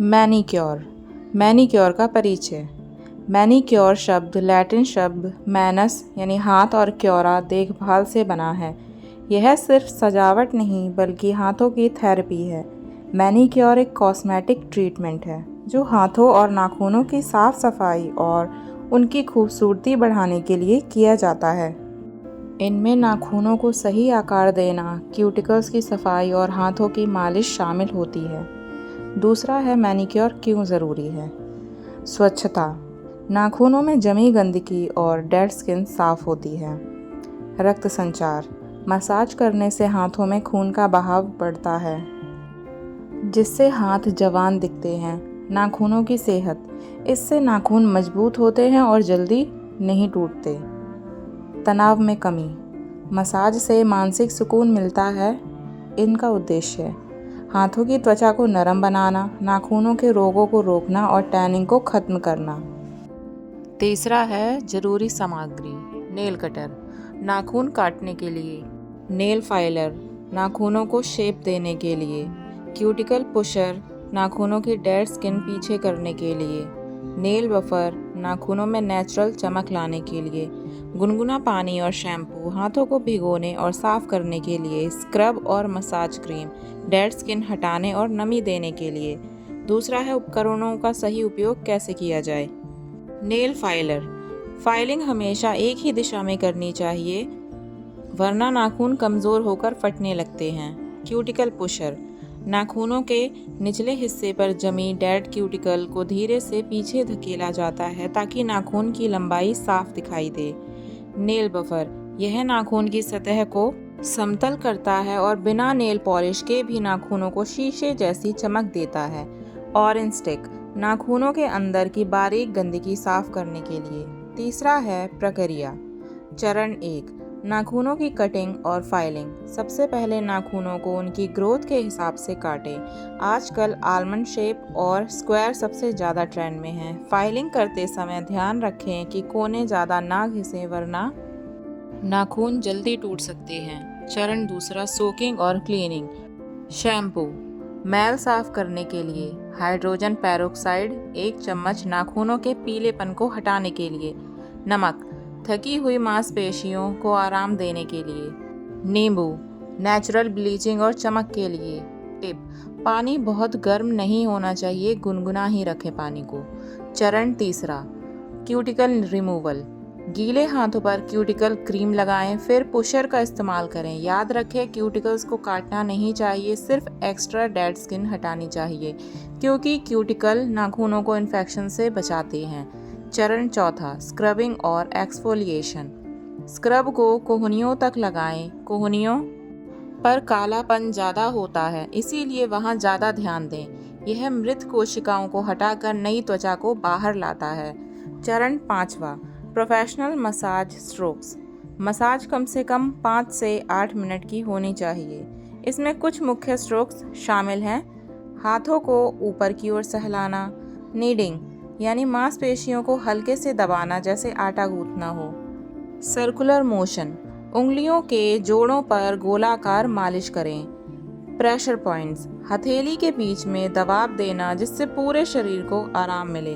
Manicure. Manicure का परिचय। Manicure शब्द लैटिन शब्द मैनस यानी हाथ और क्योरा देखभाल से बना है। यह सिर्फ सजावट नहीं बल्कि हाथों की थेरेपी है। मैनीक्योर एक कॉस्मेटिक ट्रीटमेंट है जो हाथों और नाखूनों की साफ सफाई और उनकी खूबसूरती बढ़ाने के लिए किया जाता है। इनमें नाखूनों को सही आकार देना, क्यूटिकल्स की सफाई और हाथों की मालिश शामिल होती है। दूसरा है मैनीक्योर क्यों ज़रूरी है। स्वच्छता। नाखूनों में जमी गंदगी और डेड स्किन साफ होती है। रक्त संचार। मसाज करने से हाथों में खून का बहाव बढ़ता है जिससे हाथ जवान दिखते हैं। नाखूनों की सेहत। इससे नाखून मजबूत होते हैं और जल्दी नहीं टूटते। तनाव में कमी। मसाज से मानसिक सुकून मिलता है। इनका उद्देश्य हाथों की त्वचा को नरम बनाना, नाखूनों के रोगों को रोकना और टैनिंग को खत्म करना। तीसरा है जरूरी सामग्री। नेल कटर नाखून काटने के लिए, नेल फाइलर नाखूनों को शेप देने के लिए, क्यूटिकल पुशर नाखूनों की डेड स्किन पीछे करने के लिए, नेल बफर नाखूनों में नेचुरल चमक लाने के लिए, गुनगुना पानी और शैम्पू हाथों को भिगोने और साफ करने के लिए, स्क्रब और मसाज क्रीम डेड स्किन हटाने और नमी देने के लिए। दूसरा है उपकरणों का सही उपयोग कैसे किया जाए। नेल फाइलर फाइलिंग हमेशा एक ही दिशा में करनी चाहिए वरना नाखून कमज़ोर होकर फटने लगते हैं। क्यूटिकल पुशर नाखूनों के निचले हिस्से पर जमी डेड क्यूटिकल को धीरे से पीछे धकेला जाता है ताकि नाखून की लंबाई साफ दिखाई दे। नेल बफर यह नाखून की सतह को समतल करता है और बिना नेल पॉलिश के भी नाखूनों को शीशे जैसी चमक देता है। ऑरेंज स्टिक नाखूनों के अंदर की बारीक गंदगी साफ करने के लिए। तीसरा है प्रक्रिया। चरण 1 नाखूनों की कटिंग और फाइलिंग। सबसे पहले नाखूनों को उनकी ग्रोथ के हिसाब से काटें। आजकल आलमंड शेप और स्क्वायर सबसे ज़्यादा ट्रेंड में है। फाइलिंग करते समय ध्यान रखें कि कोने ज़्यादा ना घिसें वरना नाखून जल्दी टूट सकते हैं। चरण 2 सोकिंग और क्लीनिंग। शैम्पू मैल साफ करने के लिए हाइड्रोजन पेरोक्साइड 1 चम्मच नाखूनों के पीलेपन को हटाने के लिए। नमक थकी हुई मांसपेशियों को आराम देने के लिए। नींबू नेचुरल ब्लीचिंग और चमक के लिए। टिप पानी बहुत गर्म नहीं होना चाहिए, गुनगुना ही रखें पानी को। चरण 3 क्यूटिकल रिमूवल। गीले हाथों पर क्यूटिकल क्रीम लगाएं, फिर पुशर का इस्तेमाल करें। याद रखें क्यूटिकल्स को काटना नहीं चाहिए, सिर्फ एक्स्ट्रा डेड स्किन हटानी चाहिए क्योंकि क्यूटिकल नाखूनों को इन्फेक्शन से बचाते हैं। चरण 4 स्क्रबिंग और एक्सफोलिएशन। स्क्रब को कोहनियों तक लगाएं। कोहनियों पर कालापन ज़्यादा होता है इसीलिए वहां ज़्यादा ध्यान दें। यह मृत कोशिकाओं को हटाकर नई त्वचा को बाहर लाता है। चरण 5 प्रोफेशनल मसाज स्ट्रोक्स। मसाज कम से कम 5 से 8 मिनट की होनी चाहिए। इसमें कुछ मुख्य स्ट्रोक्स शामिल हैं। हाथों को ऊपर की ओर सहलाना, नीडिंग यानी मांसपेशियों को हल्के से दबाना जैसे आटा गूंथना हो। सर्कुलर मोशन उंगलियों के जोड़ों पर गोलाकार मालिश करें। प्रेशर पॉइंट्स हथेली के बीच में दबाव देना जिससे पूरे शरीर को आराम मिले।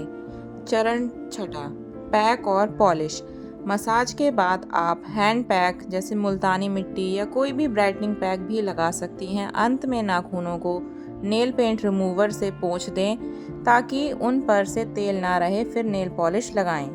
चरण 6 पैक और पॉलिश। मसाज के बाद आप हैंड पैक जैसे मुल्तानी मिट्टी या कोई भी ब्राइटनिंग पैक भी लगा सकती हैं। अंत में नाखूनों को नेल पेंट रिमूवर से पोंछ दें ताकि उन पर से तेल ना रहे, फिर नेल पॉलिश लगाएं।